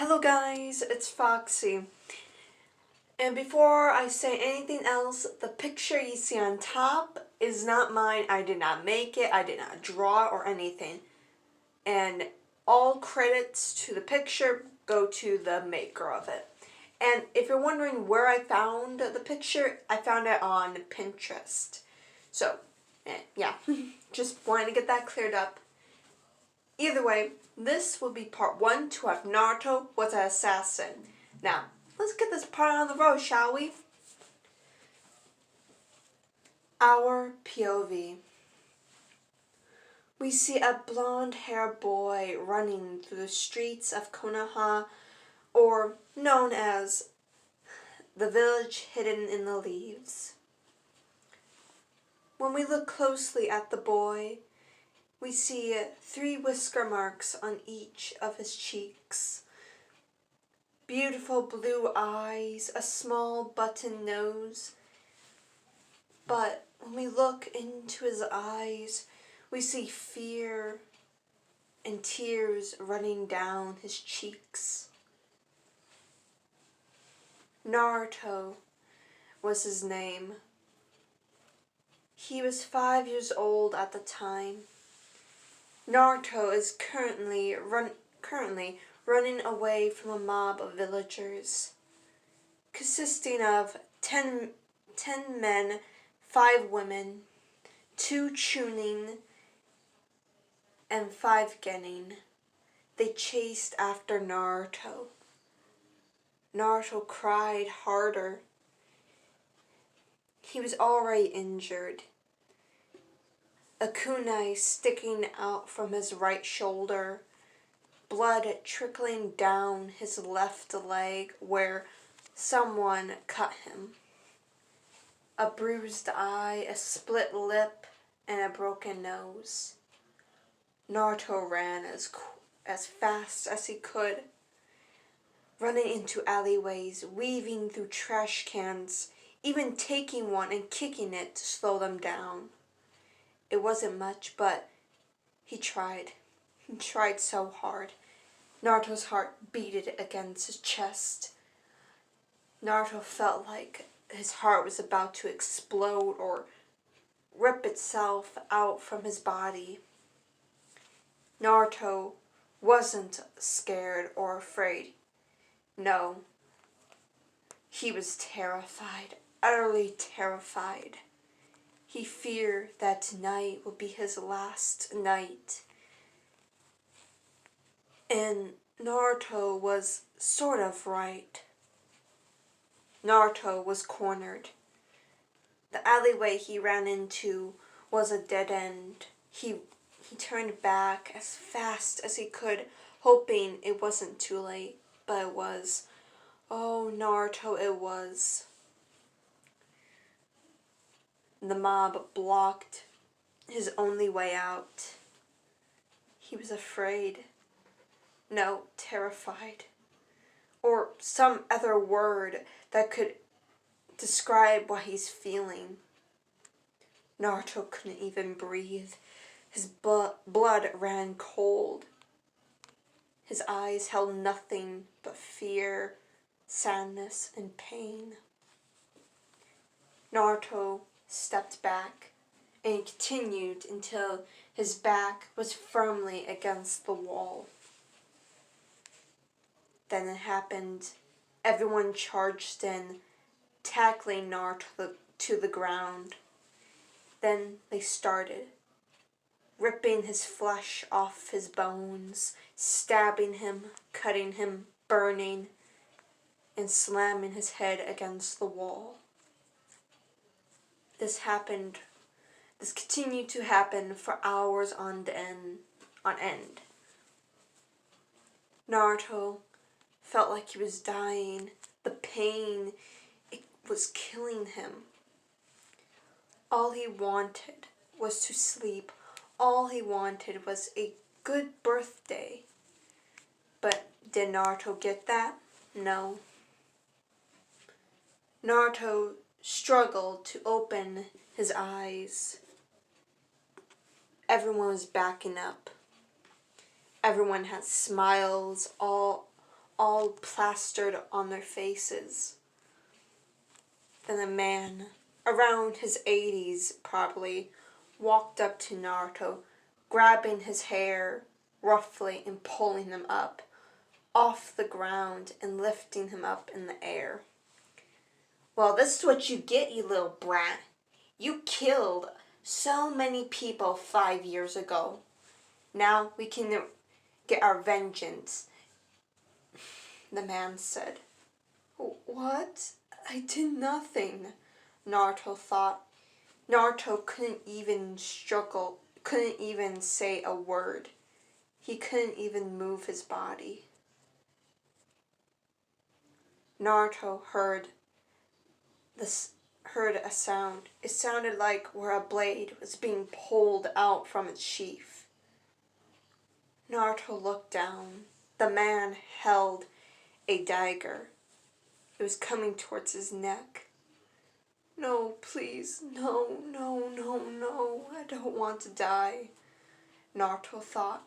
Hello guys, it's Foxy. And before I say anything else, the picture you see on top is not mine. I did not make it, I did not draw or anything. And all credits to the picture go to the maker of it. And if you're wondering where I found the picture, I found it on Pinterest. So, yeah, just wanted to get that cleared up. Either way, this will be part 1 to have Naruto was an assassin. Now, let's get this part on the road, shall we? Our POV. We see a blonde-haired boy running through the streets of Konoha, or known as the village hidden in the leaves. When we look closely at the boy, we see 3 whisker marks on each of his cheeks. Beautiful blue eyes, a small button nose. But when we look into his eyes, we see fear and tears running down his cheeks. Naruto was his name. He was 5 years old at the time. Naruto is currently running away from a mob of villagers, consisting of 10 men, 5 women, 2 chunin, and 5 genin. They chased after Naruto. Naruto cried harder. He was already injured. A kunai sticking out from his right shoulder, blood trickling down his left leg where someone cut him. A bruised eye, a split lip, and a broken nose. Naruto ran as fast as he could, running into alleyways, weaving through trash cans, even taking one and kicking it to slow them down. It wasn't much, but he tried. He tried so hard. Naruto's heart beat against his chest. Naruto felt like his heart was about to explode or rip itself out from his body. Naruto wasn't scared or afraid. No. He was terrified, utterly terrified. He feared that tonight would be his last night. And Naruto was sort of right. Naruto was cornered. The alleyway he ran into was a dead end. He turned back as fast as he could, hoping it wasn't too late, but it was. Oh, Naruto, it was. The mob blocked his only way out. He was afraid. No, terrified. Or some other word that could describe what he's feeling. Naruto couldn't even breathe. His blood ran cold. His eyes held nothing but fear, sadness, and pain. Naruto stepped back and continued until his back was firmly against the wall. Then it happened. Everyone charged in, tackling Naruto to the ground. Then they started, ripping his flesh off his bones, stabbing him, cutting him, burning, and slamming his head against the wall. This continued to happen for hours on end. Naruto felt like he was dying. The pain, it was killing him. All he wanted was to sleep. All he wanted was a good birthday. But did Naruto get that? No. Naruto struggled to open his eyes. Everyone was backing up. Everyone had smiles all blood plastered on their faces. Then a man, around his 80s probably, walked up to Naruto, grabbing his hair roughly and pulling him up off the ground and lifting him up in the air. "Well, this is what you get, you little brat. You killed so many people 5 years ago. Now we can get our vengeance," the man said. "What? I did nothing," Naruto thought. Naruto couldn't even say a word. He couldn't even move his body. Naruto heard a sound. It sounded like where a blade was being pulled out from its sheath. Naruto looked down. The man held a dagger. It was coming towards his neck. "No, please, no, no, no, no, I don't want to die," Naruto thought.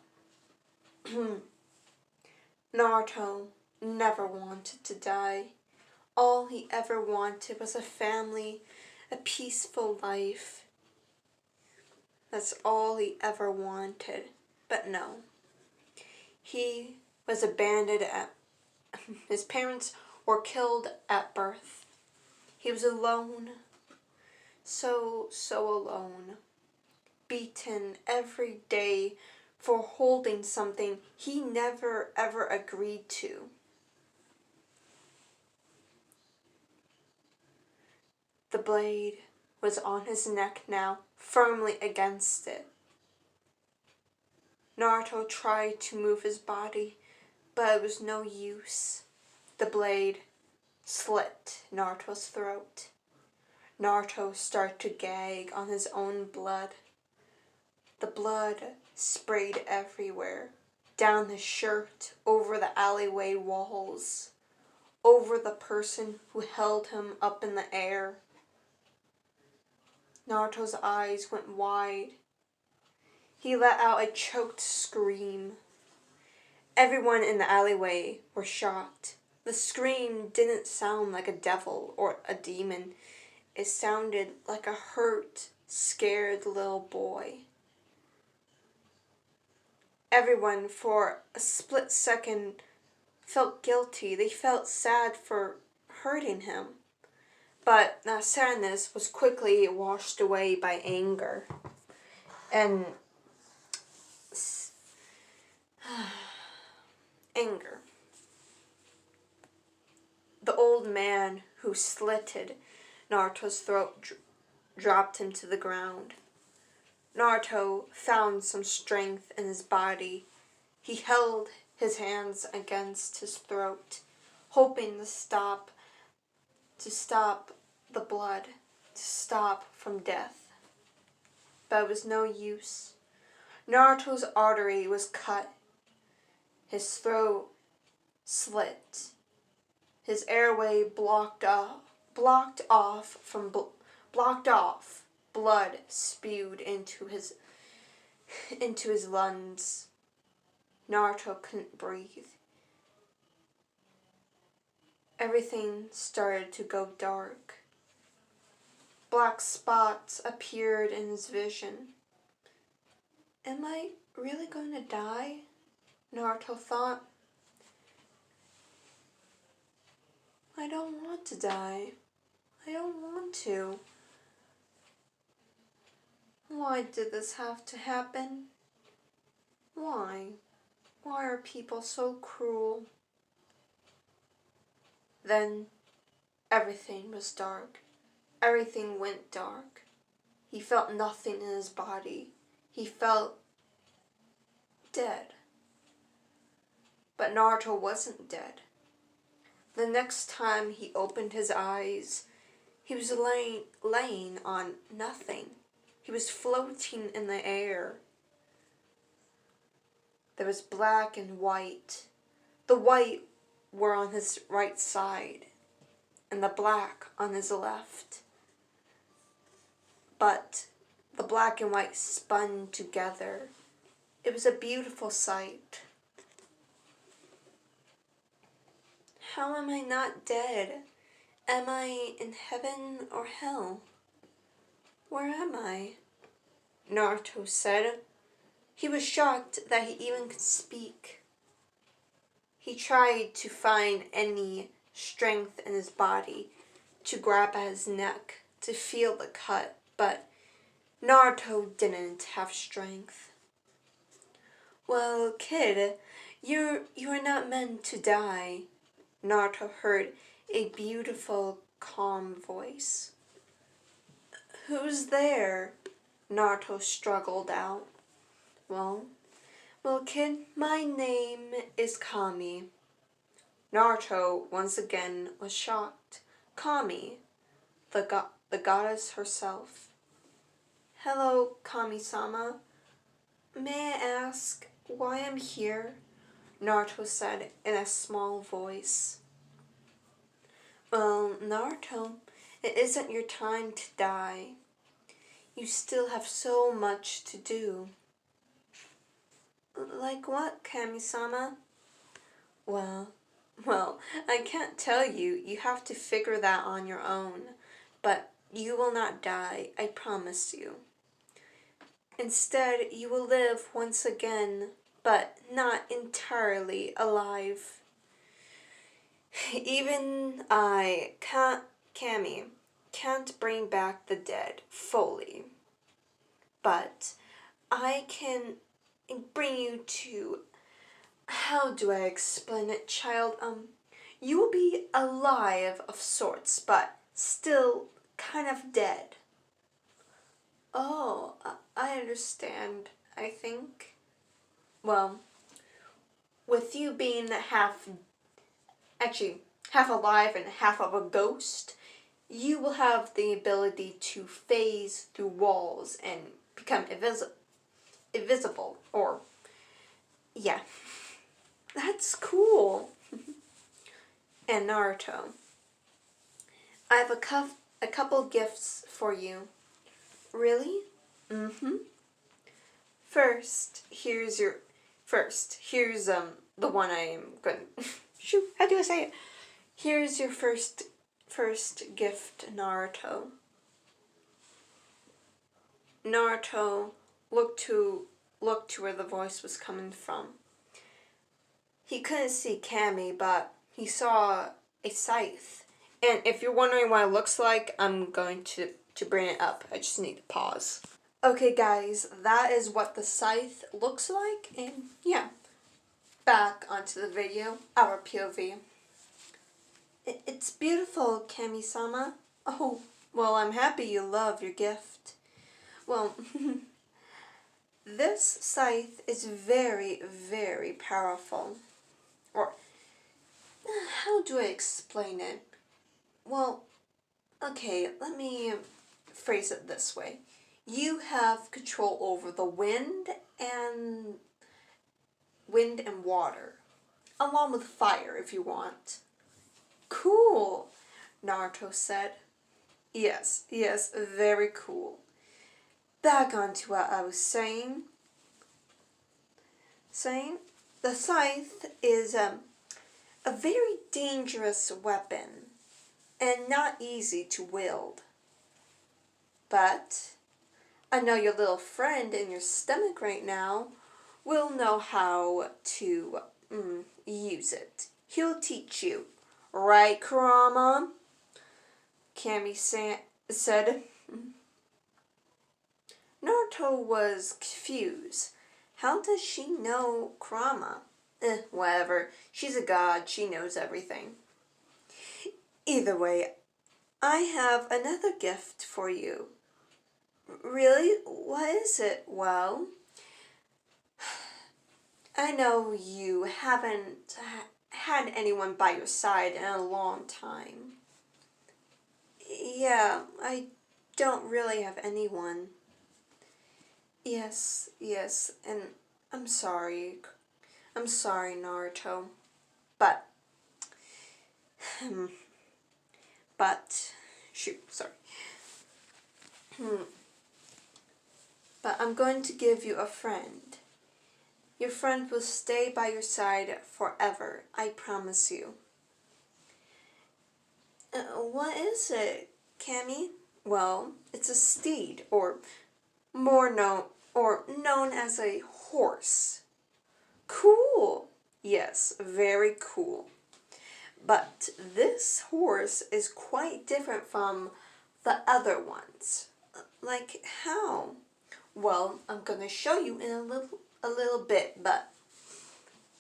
Naruto never wanted to die. All he ever wanted was a family, a peaceful life. That's all he ever wanted. But no. He was abandoned his parents were killed at birth. He was alone. So alone. Beaten every day for holding something he never ever agreed to. The blade was on his neck now, firmly against it. Naruto tried to move his body, but it was no use. The blade slit Naruto's throat. Naruto started to gag on his own blood. The blood sprayed everywhere, down his shirt, over the alleyway walls, over the person who held him up in the air. Naruto's eyes went wide. He let out a choked scream. Everyone in the alleyway were shocked. The scream didn't sound like a devil or a demon. It sounded like a hurt, scared little boy. Everyone, for a split second, felt guilty. They felt sad for hurting him. But that sadness was quickly washed away by anger. And anger. The old man who slitted Naruto's throat dropped him to the ground. Naruto found some strength in his body. He held his hands against his throat, hoping to stop the blood, to stop from death. But it was no use. Naruto's artery was cut. His throat slit. His airway blocked off. Blood spewed into his lungs. Naruto couldn't breathe. Everything started to go dark. Black spots appeared in his vision. "Am I really going to die?" Naruto thought. "I don't want to die. I don't want to. Why did this have to happen? Why? Why are people so cruel?" Then everything was dark. Everything went dark. He felt nothing in his body. He felt dead. But Naruto wasn't dead. The next time he opened his eyes, he was laying on nothing. He was floating in the air. There was black and white. The white were on his right side, and the black on his left. But the black and white spun together. It was a beautiful sight. How am I not dead? Am I in heaven or hell? Where am I? Naruto said. He was shocked that he even could speak. He tried to find any strength in his body to grab at his neck, to feel the cut, but Naruto didn't have strength. Well, kid, you are not meant to die. Naruto heard a beautiful, calm voice. Who's there? Naruto struggled out. Well, kid, my name is Kami. Naruto once again was shocked. Kami, the goddess herself. Hello, Kami-sama. May I ask why I'm here? Naruto said in a small voice. Well, Naruto, it isn't your time to die. You still have so much to do. Like what, Kami-sama? Well, I can't tell you. You have to figure that on your own. But you will not die, I promise you. Instead, you will live once again, but not entirely alive. Even I, Kami, can't bring back the dead fully. But I can bring you to... How do I explain it, child? You will be alive of sorts, but still kind of dead. Oh, I understand, I think. Well, with you being half alive and half of a ghost, you will have the ability to phase through walls and become invisible, or, yeah. That's cool. And Naruto, I have a couple gifts for you. Really? Mm-hmm. First, here's the one I am going shoot, how do I say it? Here's your first gift, Naruto. Naruto looked to where the voice was coming from. He couldn't see Kami, but he saw a scythe. And if you're wondering what it looks like, I'm going to bring it up. I just need to pause. Okay guys, that is what the scythe looks like, and yeah, back onto the video, our POV. It's beautiful, Kami-sama. Oh, well, I'm happy you love your gift. Well, this scythe is very, very powerful. Or, how do I explain it? Well, okay, let me phrase it this way. You have control over the wind and water, along with fire if you want. Cool, Naruto said. Yes, very cool. Back on to what I was saying. The scythe is a very dangerous weapon and not easy to wield. But I know your little friend in your stomach right now will know how to use it. He'll teach you. Right, Kurama? Kami said. Naruto was confused. How does she know Kurama? Whatever. She's a god. She knows everything. Either way, I have another gift for you. Really? What is it? Well, I know you haven't had anyone by your side in a long time. Yeah, I don't really have anyone. Yes, and I'm sorry. I'm sorry, Naruto. But, sorry. But I'm going to give you a friend. Your friend will stay by your side forever, I promise you. What is it, Cammy? Well, it's a steed, or more known or known as a horse. Cool. Yes, very cool. But this horse is quite different from the other ones. Like how? Well, I'm going to show you in a little bit, but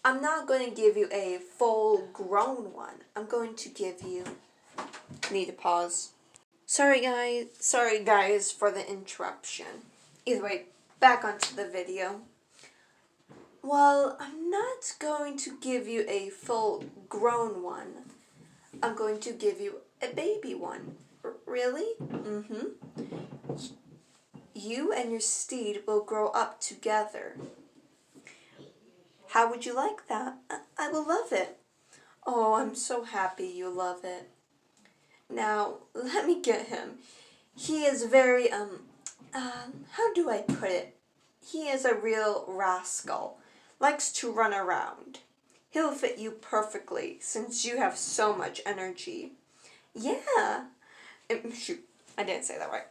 I'm not going to give you a full grown one. I'm going to give you need to pause. Sorry guys for the interruption. Either way, back onto the video. Well, I'm not going to give you a full grown one. I'm going to give you a baby one. Really? Mm-hmm. You and your steed will grow up together. How would you like that? I will love it. Oh, I'm so happy you love it. Now, let me get him. He is very, how do I put it? He is a real rascal. Likes to run around. He'll fit you perfectly since you have so much energy. Yeah. Shoot, I didn't say that right.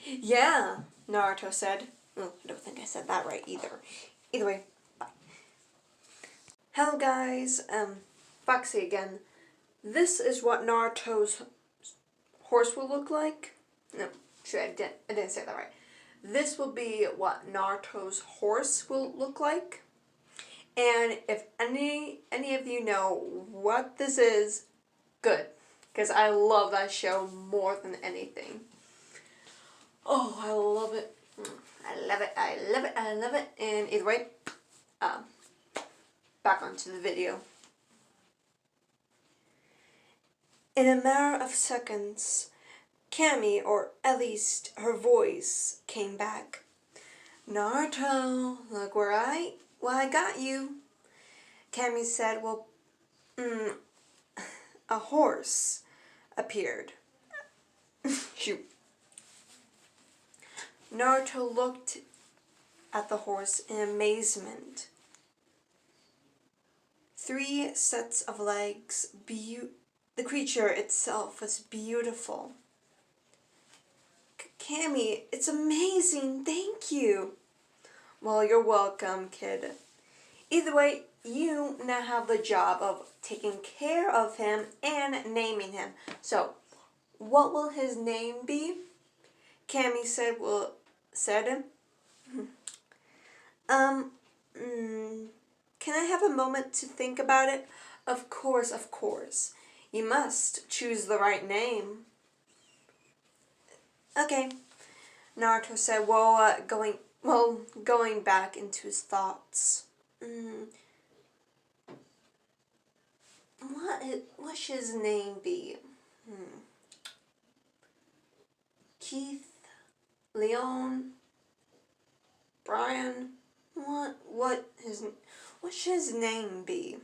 Yeah, Naruto said. Oh, I don't think I said that right either. Either way, bye. Hello guys, Foxy again. This is what Naruto's horse will look like. No, shoot, I didn't say that right. This will be what Naruto's horse will look like. And if any of you know what this is, good. Because I love that show more than anything. Oh, I love it. I love it, I love it, I love it. And either way, back onto the video. In a matter of seconds, Cammy, or at least her voice, came back. Naruto, look where I got you. Cammy said, well, a horse appeared. Shoot. Naruto looked at the horse in amazement. 3 sets of legs, the creature itself was beautiful. Cammy, it's amazing, thank you. Well, you're welcome, kid. Either way, you now have the job of taking care of him and naming him. So, what will his name be? Cammy said, can I have a moment to think about it? Of course, of course. You must choose the right name. Okay, Naruto said, going back into his thoughts. What should his name be? Keith, Leon, Brian. What should his name be?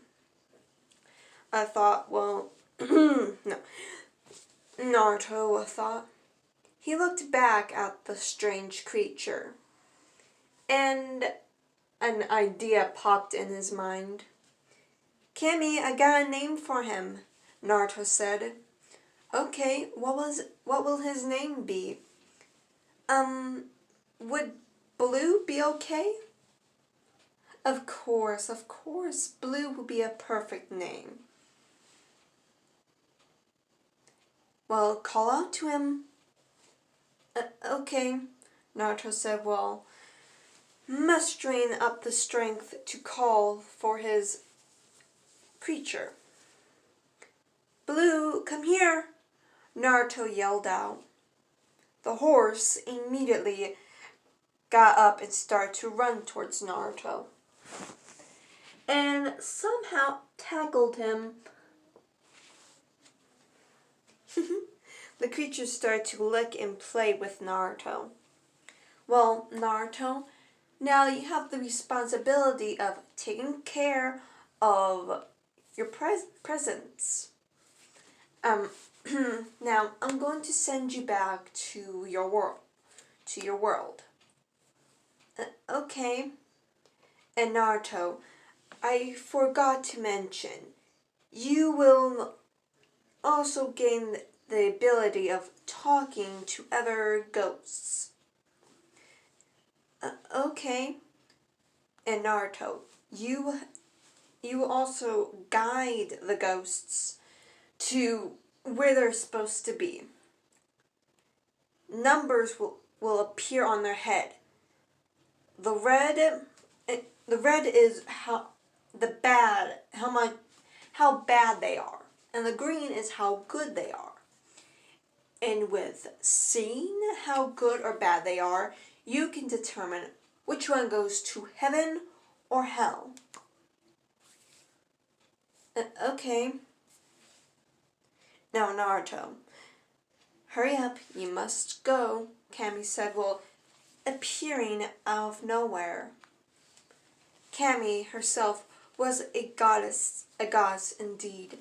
I thought, well, no. Naruto thought. He looked back at the strange creature, and an idea popped in his mind. Cammy, I got a name for him, Naruto said. Okay, what will his name be? Would Blue be okay? Of course, Blue would be a perfect name. Well, call out to him. Okay, Naruto said, well, mustering up the strength to call for his creature. Blue, come here, Naruto yelled out. The horse immediately got up and started to run towards Naruto, and somehow tackled him. The creature started to lick and play with Naruto. Well, Naruto, now you have the responsibility of taking care of your presents. Now I'm going to send you back to your world. Okay. And Naruto, I forgot to mention, you will also gain the ability of talking to other ghosts. Okay. And Naruto, you also guide the ghosts to where they're supposed to be. Numbers will appear on their head. The red is how bad they are, and the green is how good they are. And with seeing how good or bad they are, you can determine which one goes to heaven or hell. Okay. Now, Naruto, hurry up, you must go, Cammy said, appearing out of nowhere. Cammy herself was a goddess indeed.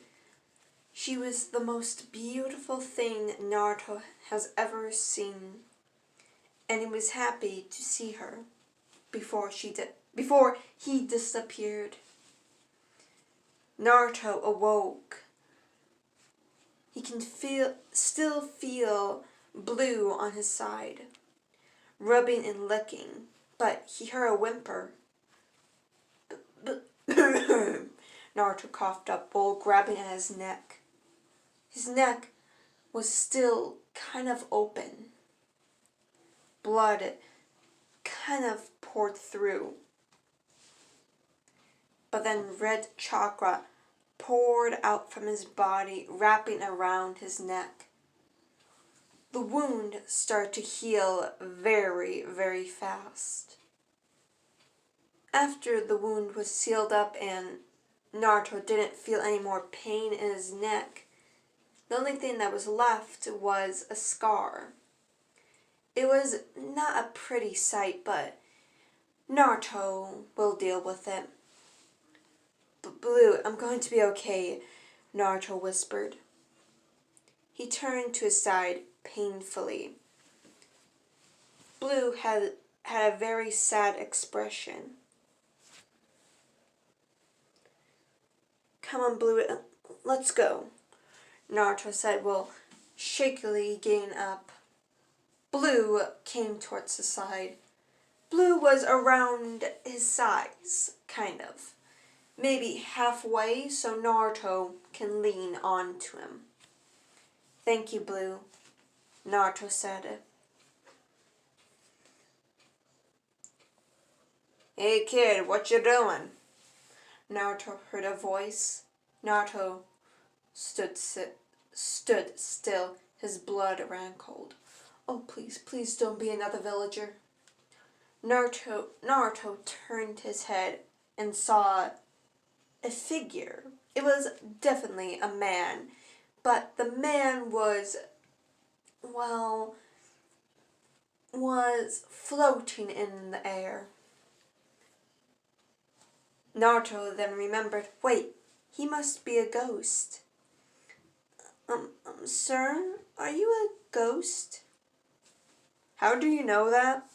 She was the most beautiful thing Naruto has ever seen, and he was happy to see her before he disappeared. Naruto awoke. He can still feel Blue on his side, rubbing and licking, but he heard a whimper. Naruto coughed up while grabbing at his neck. His neck was still kind of open. Blood kind of poured through. But then red chakra poured out from his body, wrapping around his neck. The wound started to heal very, very fast. After the wound was sealed up and Naruto didn't feel any more pain in his neck, the only thing that was left was a scar. It was not a pretty sight, but Naruto will deal with it. Blue, I'm going to be okay, Naruto whispered. He turned to his side painfully. Blue had a very sad expression. Come on, Blue, let's go, Naruto said while shakily getting up. Blue came towards his side. Blue was around his size, kind of. Maybe halfway so Naruto can lean onto him. Thank you, Blue, Naruto said. Hey kid, what you doing? Naruto heard a voice. Naruto stood still. His blood ran cold. Oh, please don't be another villager. Naruto turned his head and saw a figure. It was definitely a man, but the man was floating in the air. Naruto then remembered, wait, he must be a ghost. Sir, are you a ghost? How do you know that?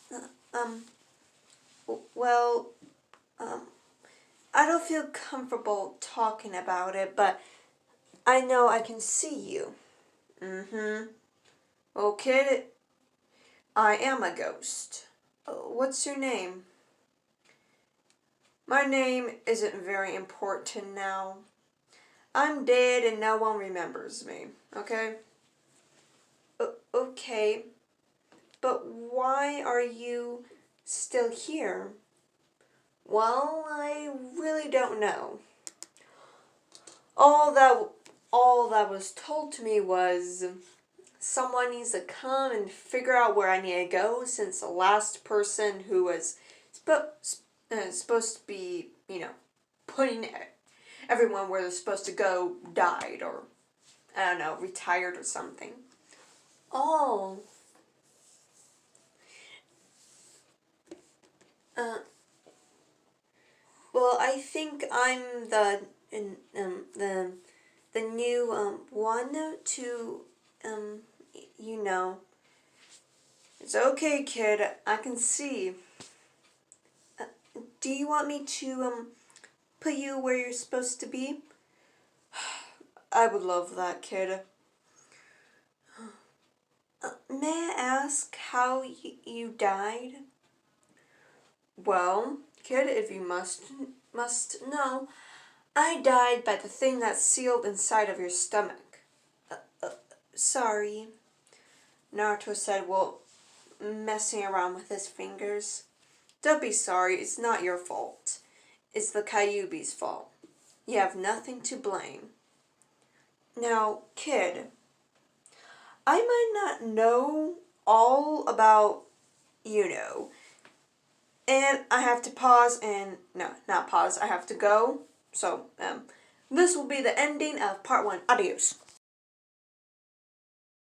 I don't feel comfortable talking about it, but I know I can see you. Well, kid, I am a ghost. What's your name? My name isn't very important now. I'm dead and no one remembers me, okay? Okay, but why are you still here? Well, I really don't know. All that was told to me was someone needs to come and figure out where I need to go, since the last person who was supposed to be, putting everyone where they're supposed to go died, or, I don't know, retired or something. Oh. Well, I think I'm the new one to It's okay, kid. I can see. Do you want me to put you where you're supposed to be? I would love that, kid. May I ask how you died? Well, kid, if you must know, I died by the thing that's sealed inside of your stomach. Sorry, Naruto said while messing around with his fingers. Don't be sorry, it's not your fault. It's the Kyuubi's fault. You have nothing to blame. Now, kid, I might not know all about, and I have to pause and, no, not pause, I have to go. So, this will be the ending of part 1. Adios.